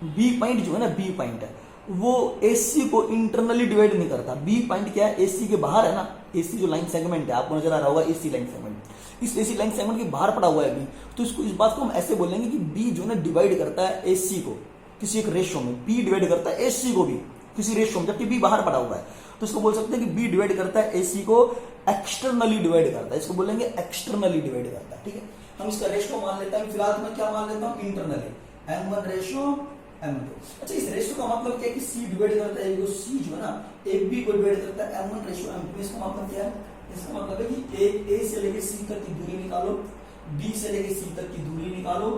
बी पॉइंट जो है ना, बी पॉइंट है वो एसी को इंटरनली डिवाइड नहीं करता। बी पॉइंट क्या है, एसी के बाहर है ना, एसी जो लाइन सेगमेंट है, आपको नजर आ रहा होगा एसी लाइन सेगमेंट, इस एसी लाइन सेगमेंट के बाहर पड़ा हुआ है बी। तो इसको, इस बात को हम ऐसे बोलेंगे कि बी जो है डिवाइड करता है एसी को किसी एक रेशियो में, बी डिवाइड करता है एसी को भी किसी रेशियो में, जबकि बी बाहर पड़ा हुआ है। तो इसको बोल सकते हैं कि बी डिवाइड करता है एसी को एक्सटर्नली डिवाइड करता है, इसको बोलेंगे एक्सटर्नली डिवाइड करता है, ठीक है। हम इसका रेशियो मान लेते हैं, फिलहाल मैं क्या मान लेता हूं, इंटरनली, m1 रेशियो m2। अच्छा, इस रेशियो का मतलब क्या है कि सी डिवाइड करता है, जो सी जो है ना ए बी को डिवाइड करता है m1 रेशियो m2। इसका मतलब क्या है, इसका मतलब है कि ए से लेके सी तक की दूरी निकालो, बी से लेके सी तक की दूरी निकालो,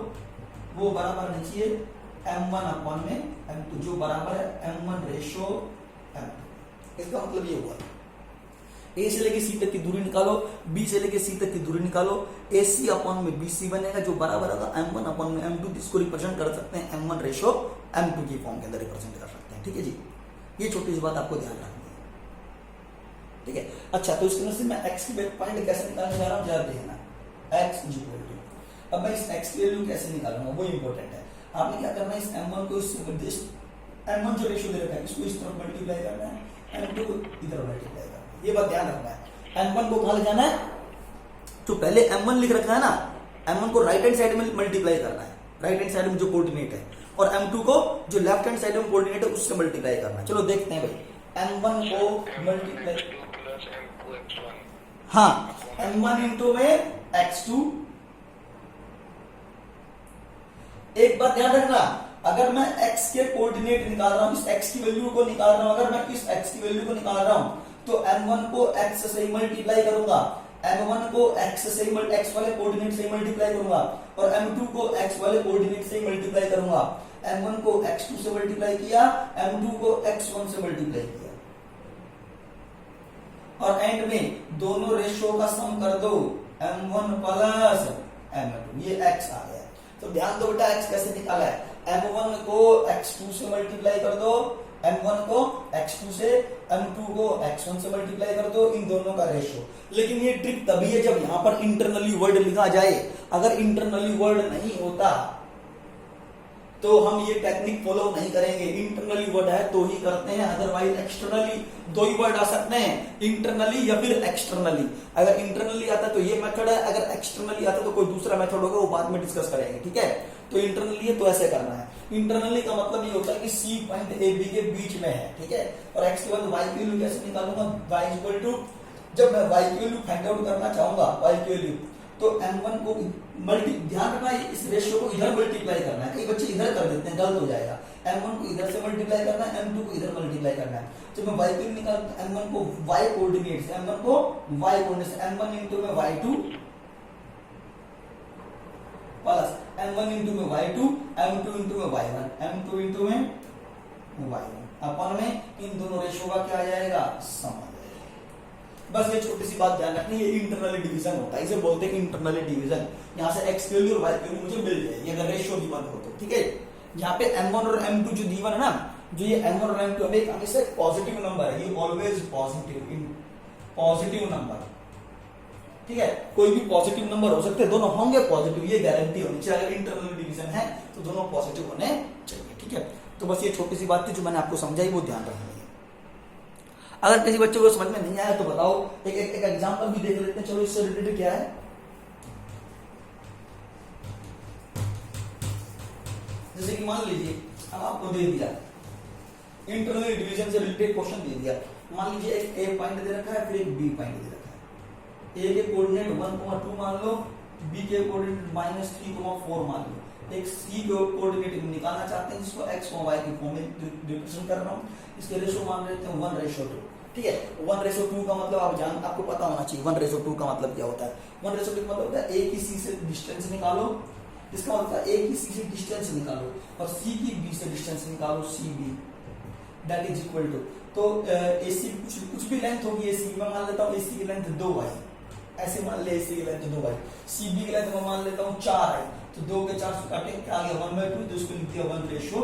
वो बराबर होनी चाहिए m1 अपॉन में m2, जो बराबर है m1 रेशियो m2। इसका मतलब ये हुआ, ए से लेके सी तक की दूरी निकालो, बी से लेके सी तक की दूरी निकालो, ए सी अपॉन में बी सी बनेगा, जो बराबर होगा m1 अपॉन में m2। इसको रिप्रेजेंट कर सकते हैं m1 रेशियो m2 की फॉर्म के अंदर रिप्रेजेंट कर सकते हैं, ठीक है जी। ये छोटी सी बात आपको ध्यान रखनी है, ठीक है। अच्छा, तो इसके अंदर से मैं x की पॉइंट कैसे निकालने जा रहा हूं, जरा देखना, x इज इक्वल टू, अब मैं इस x की वैल्यू कैसे निकालूंगा वो इंपॉर्टेंट है। आपने क्या करना है, इस m1 को, इस m1 जो रेशियो दे रखा है इसको इस तरफ मल्टीप्लाई करना है, m2 को इधर मल्टीप्लाई करना है, ये बात ध्यान रखना है। m1 को कहां ले जाना है, जो पहले m1 लिख रखा है ना, m1 को राइट हैंड साइड में मल्टीप्लाई करना है, राइट हैंड साइड में जो कोऑर्डिनेट है, और m2 को जो लेफ्ट हैंड साइड में कोऑर्डिनेट है उससे मल्टीप्लाई करना है। चलो देखते हैं भाई, m1 को मल्टीप्लाई, हाँ, m1 इंटू में x2। एक बात ध्यान रखना, अगर मैं x के कोऑर्डिनेट निकाल रहा हूं, इस x की वैल्यू को निकाल रहा हूं, अगर मैं इस x की वैल्यू को निकाल रहा हूं तो m1 को x से ही मल्टीप्लाई करूंगा, m1 को x से ही x वाले कोऑर्डिनेट से ही मल्टीप्लाई करूंगा, और m2 को x वाले कोऑर्डिनेट से ही मल्टीप्लाई करूंगा। m1 को x2 से मल्टीप्लाई किया, m2 को x1 से मल्टीप्लाई किया, और एंड में दोनों रेशियो का सम कर दो, m1 प्लस m2, ये x आ गया। तो ध्यान दो बेटा x कैसे निकाला है, m1 को x2 से मल्टीप्लाई कर दो, m1 को x2 से, m2 को x1 से मल्टीप्लाई कर दो, इन दोनों का रेशियो। लेकिन ये ट्रिक तभी है जब यहां पर इंटरनली वर्ड लिखा जाए, अगर इंटरनली वर्ड नहीं होता तो हम ये टेक्निक फॉलो नहीं करेंगे। इंटरनली वर्ड है तो ही करते हैं, अदरवाइज एक्सटर्नली दो ही वर्ड आ सकते हैं, इंटरनली या फिर एक्सटर्नली। अगर इंटरनली आता तो ये मेथड है, अगर एक्सटर्नली आता तो कोई दूसरा मेथड होगा, वो बाद में डिस्कस करेंगे, ठीक है। तो इंटरनली है तो ऐसे करना है। इंटरनली का मतलब ये होता है कि सी पॉइंट ए बी के बीच में है, ठीक है। और एक्स के बाद वाई की वैल्यू कैसे निकालूंगा, वाई इक्वल टू, जब मैं वाई की वैल्यू फाइंड आउट करना चाहूंगा, वाई की वैल्यू, तो m1 को ध्यान रखना इस रेशियो को इधर मल्टीप्लाई करना है, कई बच्चे इधर कर देते हैं, गलत हो जाएगा। m1 को इधर से मल्टीप्लाई करना है, m2 को इधर मल्टीप्लाई करना है। जब मैं y की निकाल m1 को y कोऑर्डिनेट से, m1 को y कोऑर्डिनेट से, m1 इंटू में y2 प्लस m1 इंटू में y2, m2 इंटू में y1, m2 इंटू में y1 अपन में इन दोनों रेशियो का क्या आ जाएगा, सम। बस ये छोटी सी बात ध्यान रखनी, ये इंटरनली डिवीजन होता है, इसे बोलते हैं इंटरनली डिवीजन। यहाँ से x की वैल्यू और y की वैल्यू मुझे मिल जाएगी अगर रेशियो गिवन हो तो, ठीक है। यहाँ पे m1 और m2 जो गिवन है ना, जो ये m1 और m2 हमें हमेशा पॉजिटिव नंबर है, ये always positive, in positive number, ठीक है। कोई भी पॉजिटिव नंबर हो सकते हैं, दोनों होंगे पॉजिटिव, ये गारंटी होनी चाहिए। अगर इंटरनल डिवीजन है तो दोनों पॉजिटिव होने चाहिए, ठीक है। तो बस ये छोटी सी बात थी जो मैंने आपको समझाई, वो ध्यान रखना है। अगर किसी बच्चे को समझ में नहीं आया तो बताओ, एक एग्जांपल भी देख लेते हैं, चलो इससे रिलेटेड क्या है। जैसे कि मान लीजिए अब आपको दे दिया इंटरनल डिवीजन से रिलेटेड क्वेश्चन दे दिया, मान लीजिए एक ए पॉइंट दे रखा है, फिर एक बी पॉइंट दे रखा है। ए के कोऑर्डिनेट 1,2 मान लो, बी के कोऑर्डिनेट -3,4 मान लो, एक सी कोऑर्डिनेट निकालना चाहते हैं जिसको x और y की फॉर्म में रिप्रेजेंट कर रहा हूं। इसके रेशियो मान लेते हैं 1:2, ठीक है। 1:2 का मतलब आपको पता होना चाहिए 1:2 का मतलब क्या होता है। 1:2 का मतलब होता है a की c से डिस्टेंस निकालो, इसका मतलब है a की c से डिस्टेंस निकालो और c की b से डिस्टेंस निकालो, cb that is equal to, तो ac कुछ भी लेंथ होगी, ac में मान लेता हूं ac की लेंथ 2y, ऐसे मान ले ac की लेंथ 2y, cb की लेंथ मैं मान लेता हूं 4 है, तो 2 के 4 से काटेंगे क्या आ गया 1/2, तो इसको लिख दिया 1:2।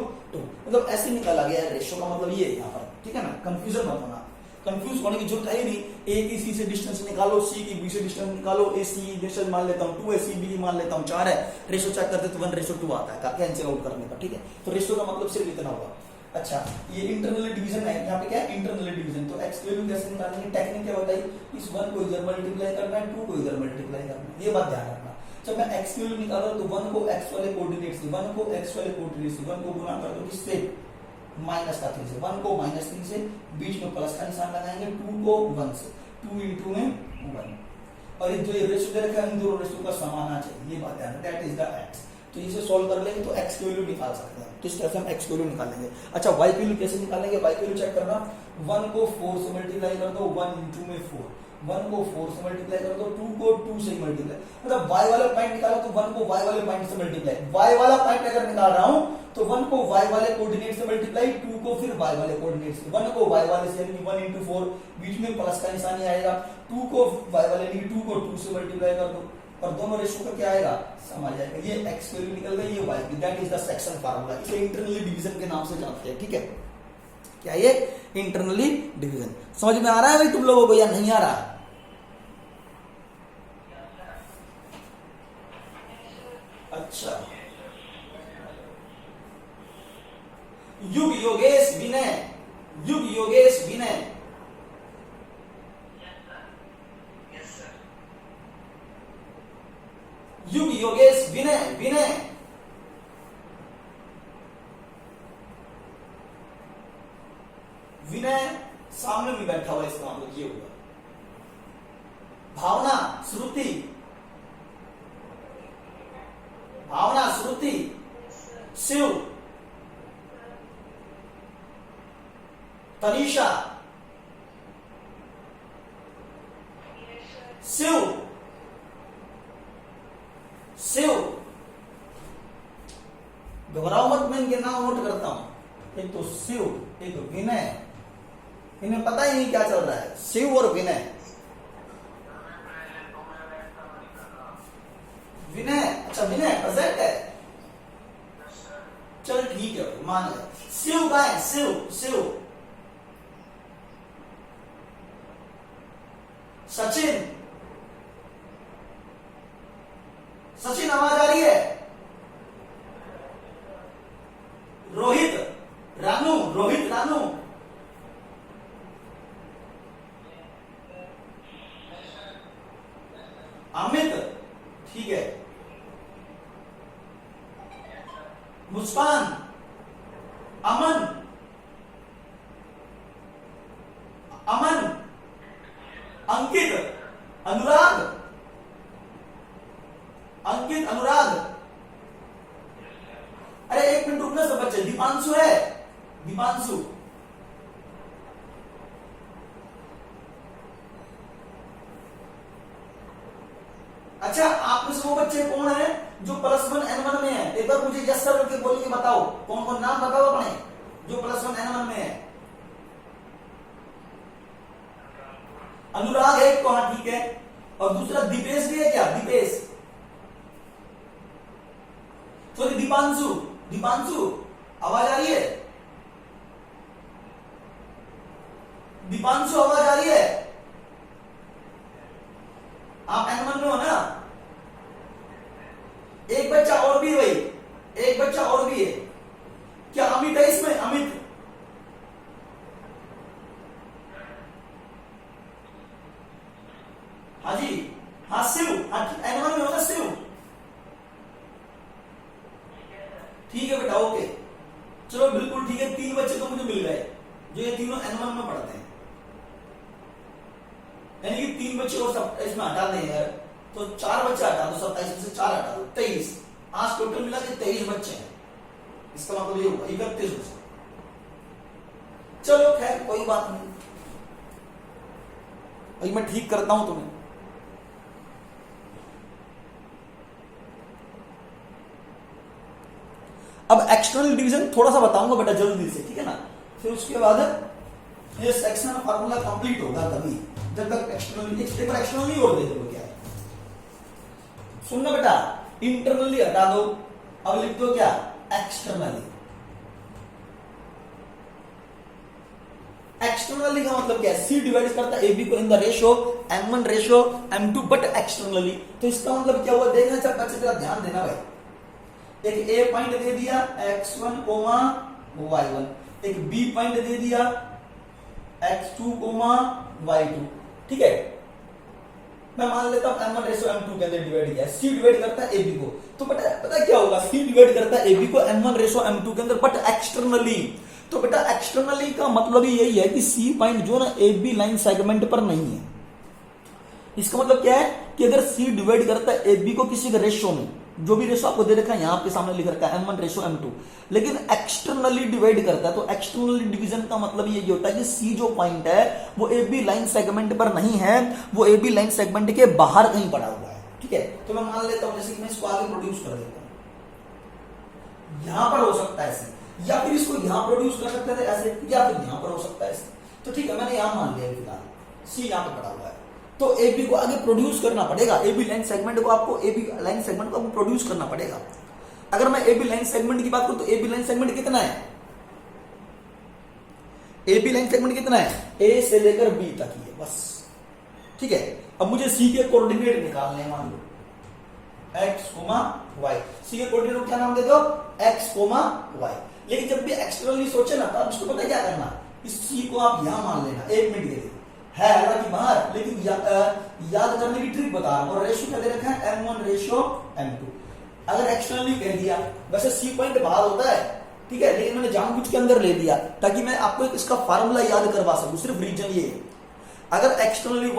मतलब ऐसे निकाला गया है रेशियो का मतलब ये है यहाँ पर, ठीक है ना। कंफ्यूजन मत होना, कंफ्यूज होने की जरूरत है नहीं। a की c से डिस्टेंस निकालो, c की b से डिस्टेंस निकालो, ac डिस्टेंस मान लेता हूँ 2 है, cb की मान लेता हूँ 4 है, रेशियो चेक करते तो 1:2 आता है कैंसिल आउट करने का, ठीक है। तो रेशियो का मतलब सिर्फ इतना होगा। अच्छा, ये इंटरनल डिवीजन है, यहाँ पे क्या है इंटरनल डिवीजन। तो x की वैल्यू कैसे निकालेंगे, टेक्निक क्या बताइए, इस 1 को इधर मल्टीप्लाई करना है, 2 को इधर मल्टीप्लाई करना है, ये बात ध्यान रखना। जब मैं x की वैल्यू निकाल रहा हूं तो 1 को x वाले कोऑर्डिनेट से, 1 को x वाले कोऑर्डिनेट से 1 को गुणा कर दो किससे, -3 से, 1 को -3 से, बीच में प्लस का निशान लगाएंगे, 2 को 1 से, 2 इंटू में 1, और ये जो रेशियो दे रखा है इन दोनों रेशियो का समान आना चाहिए, ये बात ध्यान रखना, दैट इज द x। तो इसे सॉल्व कर लेंगे तो x की वैल्यू निकाल सकते हैं, तो इस तरह से हम x की वैल्यू निकालेंगे। अच्छा, y की वैल्यू कैसे निकालेंगे, y की वैल्यू चेक करना, 1 को 4 से मल्टीप्लाई कर दो, 1 इंटू में 4, 1 को 4 से मल्टीप्लाई कर दो, 2 को 2 से मल्टीप्लाई, मतलब y वाला पॉइंट निकालो तो 1 को y वाले पॉइंट से मल्टीप्लाई, y वाला पॉइंट अगर निकाल रहा हूं तो 1 को y वाले कोऑर्डिनेट से मल्टीप्लाई, 2 को फिर y वाले कोऑर्डिनेट से, 1 को y वाले से यानी 1 इंटू 4, बीच में प्लस का निशान आएगा, 2 को y वाले नहीं 2 को 2 से मल्टीप्लाई कर दो, और दोनों रेशियो का क्या आएगा, सम आ जाएगा। ये x की वैल्यू निकल गई, ये y की, that is the section formula. इसे इंटरनली डिवीजन के नाम से जानते हैं, ठीक है। क्या ये इंटरनली डिवीजन समझ में आ रहा है भाई तुम लोगों को या नहीं आ रहा है? अच्छा, युग योगेश विनय, युग योगेश विनय, युग योगेश विनय, विनय विनय सामने में बैठा हुआ, इसका मतलब ये होगा भावना श्रुति, भावना श्रुति, शिव, तनीषा, शिव, शिव, घबराओ मत, मैं इनके नाम नोट करता हूं। एक तो शिव, एक विनय, इन्हें पता ही नहीं क्या चल रहा है, शिव और विनय। विनय, अच्छा विनय प्रेजेंट है, चल ठीक है मान लिया। शिव का है, शिव, शिव, सचिन, सचिन आवाज आ रही है, रोहित, रानू, रोहित रानू, अमित, ठीक है, मुस्कान, अमन, अमन, अंकित, अनुराग, अंकित, अनुराग। अरे एक मिनट रुकना सब बच्चे, दीपांशु है, दीपांशु, अच्छा आप में से वो बच्चे कौन है जो +1 N1 में है? एक बार मुझे यस सर करके बोलिए, बताओ कौन कौन, नाम बताओ अपने जो +1 N1 में है। अनुराग एक तो, हाँ ठीक है, और दूसरा दीपेश भी है क्या? दीपेश, सॉरी दीपांशु, दीपांशु आवाज आ रही है? दीपांशु आवाज आ रही है? आप N1 में हो ना? एक बच्चा और भी है भाई, एक बच्चा और भी है क्या? अमित है इसमें? अमित, हाँ जी, हाँ शिव, हाँ N1 में हो ना शिव? ठीक है बेटा, ओके, चलो बिल्कुल ठीक है। 3 बच्चे तो मुझे मिल गए जो ये तीनों N1 में पढ़ते हैं, यानी कि 3 बच्चे और सब इसमें हटा दें यार, तो 4 बच्चे हटा दो, 27 में से 4 हटा दो, 23। आज टोटल मिला के 23 बच्चे हैं, इसका मतलब ये हुआ 31 बच्चे। चलो खैर कोई बात नहीं, भाई मैं ठीक करता हूं तुम्हें। अब एक्सटर्नल डिवीजन थोड़ा सा बताऊंगा बेटा जल्दी से, ठीक है ना? फिर उसके बाद ये सेक्शनल फार्मूला कंप्लीट होगा तभी, जब तक एक्सटर्नल, एक बार एक्सटर्नली और दे दो क्या है, सुनना बेटा, इंटरनली हटा दो, अब लिख दो क्या? एक्सटर्नली। एक्सटर्नली का मतलब क्या है? सी डिवाइड करता है AB को in the ratio M1 ratio M2 but externally. तो इसका मतलब क्या हुआ देखना चाहता है, जरा ध्यान देना भाई। एक A पॉइंट दे दिया x1, y1, एक B पॉइंट दे दिया x2, y2, ठीक है? मैं मान लेता हूं M1 रेशो M2 के अंदर डिवाइड किया, C डिवाइड करता है AB को, तो पता क्या होगा? C डिवाइड करता है AB को M1 रेशो M2 के अंदर बट एक्सटर्नली। तो बेटा एक्सटर्नली का मतलब यही है कि C पॉइंट जो ना AB लाइन सेगमेंट पर नहीं है। इसका मतलब क्या है कि अगर C डिवाइड करता है AB को किसी के रेशो में, जो भी रेशो आपको दे रखा है यहां आपके सामने लिख रखा है M1 रेशो M2, लेकिन एक्सटर्नली डिवाइड करता है, तो एक्सटर्नली डिवीजन का मतलब ये होता है कि C जो पॉइंट है वो AB लाइन सेगमेंट पर नहीं है, वो AB लाइन सेगमेंट के बाहर कहीं पड़ा हुआ है, ठीक है? तो मैं मान लेता हूं जैसे कि मैं इसको आगे प्रोड्यूस कर देता हूं, यहां पर हो सकता है ऐसे, या फिर इसको यहां प्रोड्यूस कर सकते थे ऐसे, या फिर यहां पर हो सकता है ऐसे। तो ठीक है, मैंने यहां मान लिया फिलहाल C यहां पर पड़ा हुआ है, तो AB को आगे प्रोड्यूस करना पड़ेगा, AB लाइन सेगमेंट को आपको, AB लाइन सेगमेंट को आपको प्रोड्यूस करना पड़ेगा। अगर मैं AB लाइन सेगमेंट की बात करूं तो AB लाइन सेगमेंट कितना है? AB लाइन सेगमेंट कितना है? A से लेकर B तक ही है बस, ठीक है? अब मुझे C के कोऑर्डिनेट निकालने हैं, मान लो x, y। C के कोऑर्डिनेट को क्या नाम दे दो? x, y। लेकिन जब भी एक्सटर्नली सोचे ना, तो आप इसको पता क्या करना, इस C को आप यहां मान लेना, 1 मिनट के लिए है हालांकि बाहर, लेकिन याद करने की ट्रिक बता रहा हूं। और रेशो क्या दे रखा है? M1 ratio M2। अगर एक्सटर्नली कह दिया, वैसे C पॉइंट बाहर होता है, ठीक है, लेकिन मैंने जानबूझ के अंदर ले दिया ताकि मैं आपको इसका फार्मूला याद करवा सकूं, सिर्फ रीजन ये है। अगर एक्सटर्नली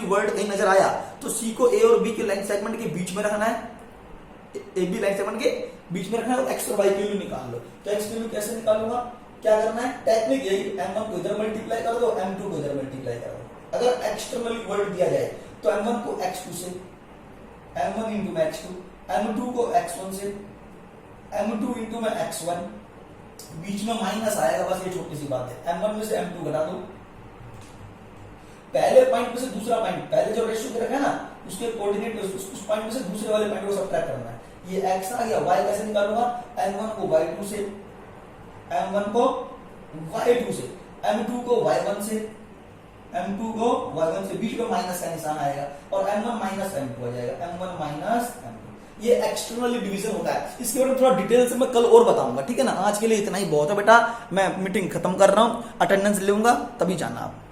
वर्ड कहीं नजर आया तो सी को ए और बी के लाइन सेगमेंट के बीच में रखना है, ए बी लाइन सेगमेंट के बीच में रखना है और एक्स और वाई की वैल्यू निकाल लो। तो एक्स की वैल्यू कैसे निकालूंगा, क्या करना है, टेक्निक यही, m1 को इधर मल्टीप्लाई कर दो, m2 को इधर मल्टीप्लाई कर दो। अगर एक्सटर्नली वर्ड दिया जाए तो m1 को x2 से, m1 इंटू में x2, m2 को x1 से, m2 इंटू में x1, बीच में माइनस आएगा, बस ये छोटी सी बात है। m1 में से m2 घटा दो, पहले पॉइंट में से दूसरा पॉइंट, पहले जो रेशियो के रखा है ना उसके कोऑर्डिनेट उस पॉइंट में से दूसरे वाले पॉइंट को सब्ट्रैक्ट करना है। ये x आ गया, y कैसे निकालूंगा, m1 को y2 से, m1 को y2 से, m2 को y1 से, m2 को y1 से, बीच में माइनस का निशान आएगा और m1 माइनस m2 आ जाएगा, m1 माइनस m2। ये एक्सटर्नली डिवीजन होता है। इसके बारे में थोड़ा डिटेल से मैं कल और बताऊंगा, ठीक है ना। आज के लिए इतना ही बहुत है बेटा, मैं मीटिंग खत्म कर रहा हूं, अटेंडेंस लूंगा तभी जाना आप।